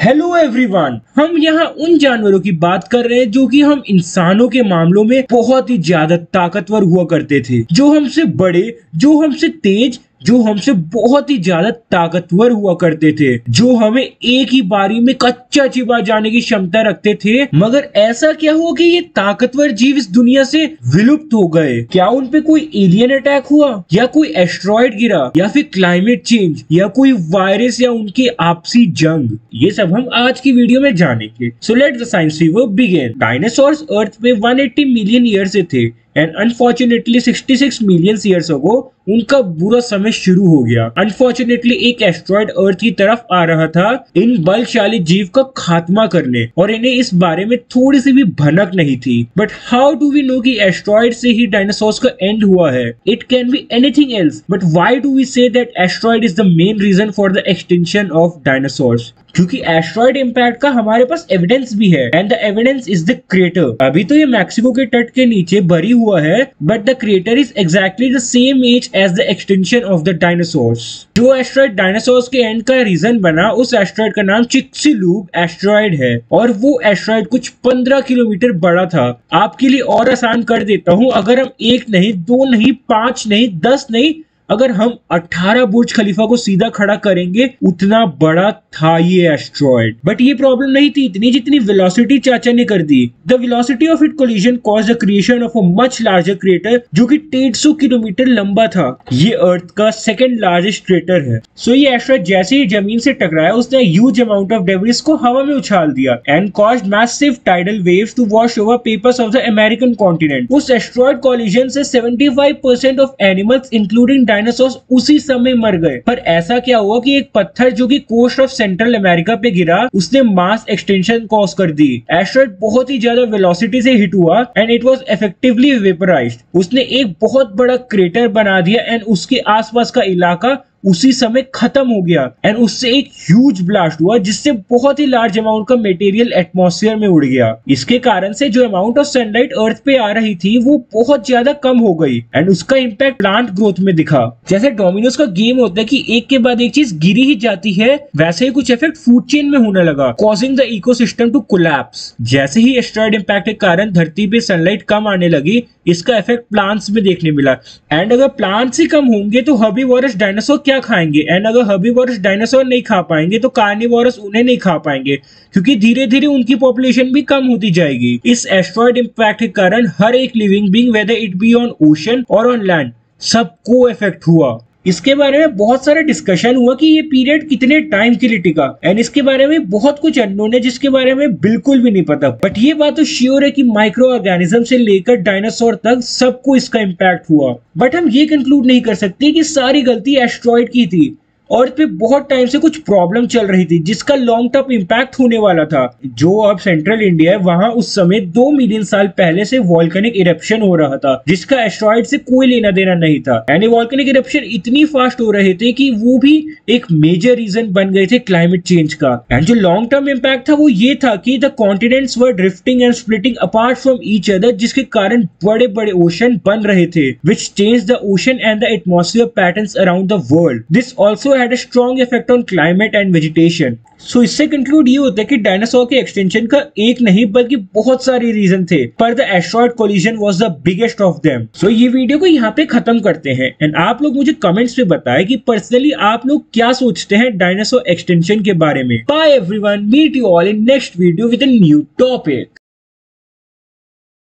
Hello everyone, हम यहाँ उन जानवरों की बात कर रहे हैं जो कि हम इंसानों के मामलों में बहुत ही ज्यादा ताकतवर हुआ करते थे, जो हमसे बड़े, जो हमसे तेज, जो हमसे बहुत ही ज्यादा ताकतवर हुआ करते थे, जो हमें एक ही बारी में कच्चा चिबा जाने की क्षमता रखते थे। मगर ऐसा क्या हुआ कि ये ताकतवर जीव इस दुनिया से विलुप्त हो गए? क्या उन पे कोई एलियन अटैक हुआ, या कोई एस्ट्रॉइड गिरा, या फिर क्लाइमेट चेंज, या कोई वायरस, या उनकी आपसी जंग? ये सब हम आज की वीडियो में जानेंगे। So let the science fever begin. Dinosaurs earth पे 180 मिलियन ईयर से थे and unfortunately 66 million years ago उनका बुरा समय शुरू हो गया। अनफॉर्चुनेटली एक एस्ट्रॉइड अर्थ की तरफ आ रहा था इन बलशाली जीव का खात्मा करने, और इन्हें इस बारे में थोड़ी सी भी भनक नहीं थी। But how do we know कि एस्ट्रॉइड से ही डायनासोर्स का एंड हुआ है? It can be anything else, but why do we say that asteroid is the main reason for the extinction of dinosaurs? क्योंकि एस्ट्रॉइड इम्पैक्ट का हमारे पास एविडेंस भी है, and the evidence is the crater. अभी तो ये मैक्सिको के तट के नीचे भरी हुआ है, but the crater is exactly the same age as the extension of the dinosaurs. जो एस्ट्रॉइड डायनासोर्स के एंड का रीजन बना, उस एस्ट्रॉइड का नाम चिक्सिलूब एस्ट्रॉइड है, और वो एस्ट्रॉइड कुछ 15 किलोमीटर बड़ा था। आपके लिए और आसान कर देता हूँ, अगर हम 1 नहीं, 2 नहीं, 5 नहीं, 10 नहीं, अगर हम 18 बुर्ज खलीफा को सीधा खड़ा करेंगे, उतना बड़ा था ये एस्ट्रॉइड। बट ये प्रॉब्लम नहीं थी इतनी जितनी वेलोसिटी चाचा ने कर दी। The velocity of it collision cause the creation of a much larger crater जो कि 150 किलोमीटर लंबा था। ये अर्थ का सेकंड लार्जेस्ट क्रेटर है। सो ये एस्ट्रॉइड जैसे ही जमीन से टकराया, उसने ह्यूज अमाउंट ऑफ डेब्रिस को हवा में उछाल दिया and caused massive tidal waves to wash over papers of the American continent. उस एस्ट्रॉइड कोलिजन से 75% ऑफ एनिमल्स इंक्लूडिंग डायनासोर्स उसी समय मर गए। पर ऐसा क्या हुआ कि एक पत्थर जो कि कोस्ट ऑफ सेंट्रल अमेरिका पे गिरा, उसने मास एक्सटेंशन कॉज कर दी। एस्ट्रॉइड बहुत ही ज्यादा वेलोसिटी से हिट हुआ एंड इट वाज इफेक्टिवली वेपराइज्ड। उसने एक बहुत बड़ा क्रेटर बना दिया एंड उसके आसपास का इलाका उसी समय खत्म हो गया, एंड उससे एक ह्यूज ब्लास्ट हुआ जिससे बहुत ही लार्ज अमाउंट का मटेरियल एटमॉस्फेयर में उड़ गया। इसके कारण से जो अमाउंट ऑफ सनलाइट अर्थ पे आ रही थी वो बहुत ज्यादा कम हो गई, एंड उसका इम्पैक्ट प्लांट ग्रोथ में दिखा। जैसे डोमिनोज का गेम होता है कि एक के बाद एक चीज गिरी ही जाती है, वैसे ही कुछ इफेक्ट फूड चेन में होने लगा, causing the ecosystem to collapse. जैसे ही एस्ट्रॉइड इम्पैक्ट के कारण धरती पे सनलाइट कम आने लगी, इसका इफेक्ट प्लांट्स में देखने मिला। एंड अगर प्लांट्स ही कम होंगे तो हर्बीवोरस डायनासोर क्या खाएंगे? एंड अगर हर्बीवोरस डायनासोर नहीं खा पाएंगे तो कार्निवोरस उन्हें नहीं खा पाएंगे, क्योंकि धीरे धीरे उनकी पॉपुलेशन भी कम होती जाएगी। इस एस्ट्रॉइड इम्पैक्ट के कारण हर एक living being, whether it be on ocean और ऑन लैंड, सबको इफेक्ट हुआ। इसके बारे में बहुत सारा डिस्कशन हुआ कि ये पीरियड कितने टाइम के लिए टिका, एंड इसके बारे में बहुत कुछ अननोन है जिसके बारे में बिल्कुल भी नहीं पता। बट ये बात तो श्योर है कि माइक्रो ऑर्गेनिज्म से लेकर डायनासोर तक सबको इसका इम्पैक्ट हुआ। बट हम ये कंक्लूड नहीं कर सकते कि सारी गलती एस्ट्रॉइड की थी। अर्थ पे बहुत टाइम से कुछ प्रॉब्लम चल रही थी जिसका लॉन्ग टर्म इम्पैक्ट होने वाला था। जो अब सेंट्रल इंडिया है, वहां उस समय 2 मिलियन साल पहले से वॉल्केनिक इरप्शन हो रहा था जिसका एस्ट्रॉइड से कोई लेना देना नहीं था। यानी वॉल्केनिक इरप्शन इतनी फास्ट हो रहे थे कि वो भी एक मेजर रीजन बन गए थे क्लाइमेट चेंज का। एंड जो लॉन्ग टर्म इम्पैक्ट था वो ये था कि the continents were drifting and splitting apart from each other, जिसके कारण बड़े बड़े ओशन बन रहे थे which change the ocean and the atmosphere patterns around the world. This also had a strong effect on climate and vegetation. So इससे conclude ये होता है कि डायनासोर के एक्सटेंशन का एक नहीं बल्कि बहुत सारे रीजन थे, पर the asteroid collision was the biggest of them. So ये वीडियो को यहाँ पे खत्म करते हैं, एंड आप लोग मुझे कमेंट्स पे बताएं कि पर्सनली आप लोग क्या सोचते हैं डायनासोर एक्सटेंशन के बारे में। Bye everyone, meet you all in next video with a new topic.